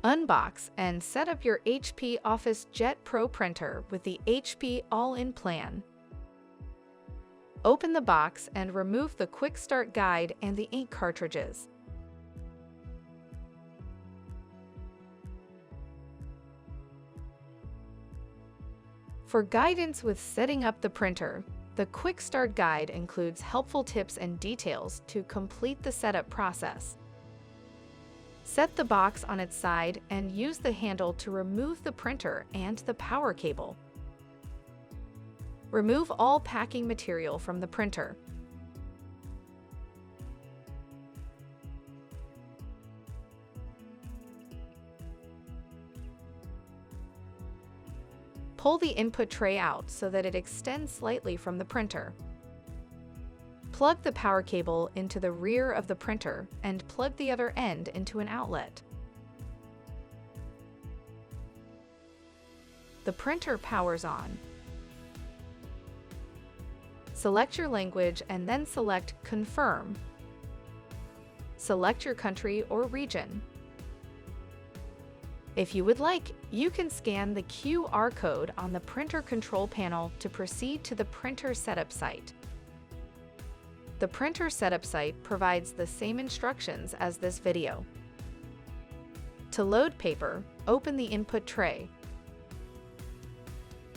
Unbox and set up your HP OfficeJet Pro printer with the HP All-in-Plan. Open the box and remove the Quick Start Guide and the ink cartridges. For guidance with setting up the printer, the Quick Start Guide includes helpful tips and details to complete the setup process. Set the box on its side and use the handle to remove the printer and the power cable. Remove all packing material from the printer. Pull the input tray out so that it extends slightly from the printer. Plug the power cable into the rear of the printer and plug the other end into an outlet. The printer powers on. Select your language and then select Confirm. Select your country or region. If you would like, you can scan the QR code on the printer control panel to proceed to the printer setup site. The printer setup site provides the same instructions as this video. To load paper, open the input tray.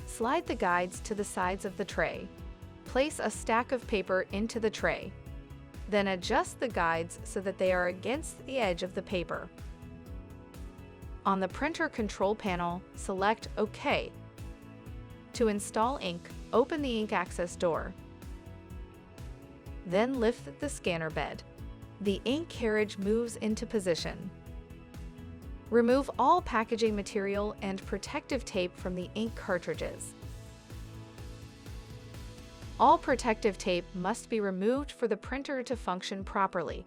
Slide the guides to the sides of the tray. Place a stack of paper into the tray. Then adjust the guides so that they are against the edge of the paper. On the printer control panel, select OK. To install ink, open the ink access door. Then lift the scanner bed. The ink carriage moves into position. Remove all packaging material and protective tape from the ink cartridges. All protective tape must be removed for the printer to function properly.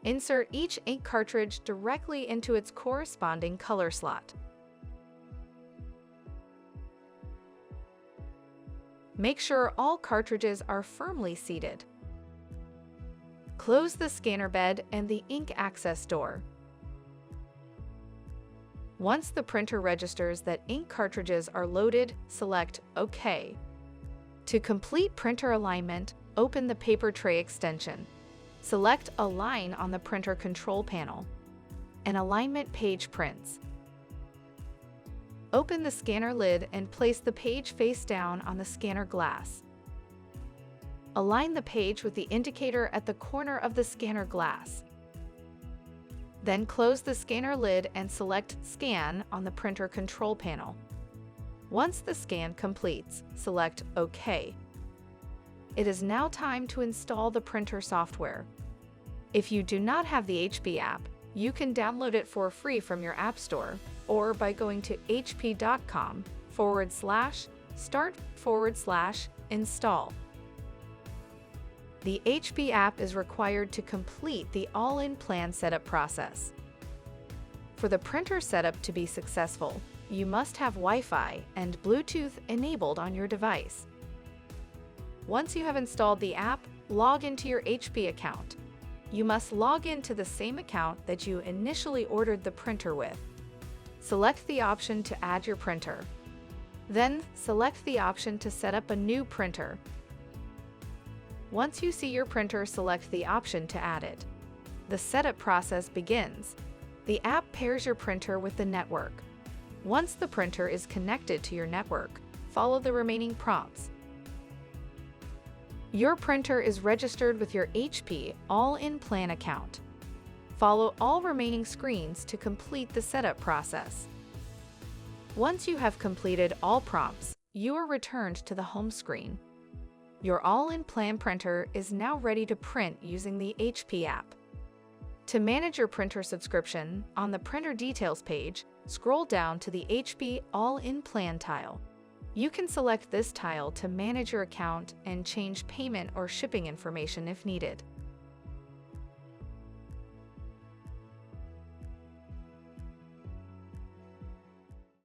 Insert each ink cartridge directly into its corresponding color slot. Make sure all cartridges are firmly seated. Close the scanner bed and the ink access door. Once the printer registers that ink cartridges are loaded, select OK. To complete printer alignment, open the paper tray extension. Select Align on the printer control panel. An alignment page prints. Open the scanner lid and place the page face down on the scanner glass. Align the page with the indicator at the corner of the scanner glass. Then close the scanner lid and select Scan on the printer control panel. Once the scan completes, select OK. It is now time to install the printer software. If you do not have the HP app, you can download it for free from your App Store or by going to hp.com/start/install. The HP app is required to complete the all-in-plan setup process. For the printer setup to be successful, you must have Wi-Fi and Bluetooth enabled on your device. Once you have installed the app, log into your HP account. You must log into the same account that you initially ordered the printer with. Select the option to add your printer. Then, select the option to set up a new printer. Once you see your printer, select the option to add it. The setup process begins. The app pairs your printer with the network. Once the printer is connected to your network, follow the remaining prompts. Your printer is registered with your HP All-in-Plan account. Follow all remaining screens to complete the setup process. Once you have completed all prompts, you are returned to the home screen. Your All-in-Plan printer is now ready to print using the HP app. To manage your printer subscription, on the Printer Details page, scroll down to the HP All-in-Plan tile. You can select this tile to manage your account and change payment or shipping information if needed.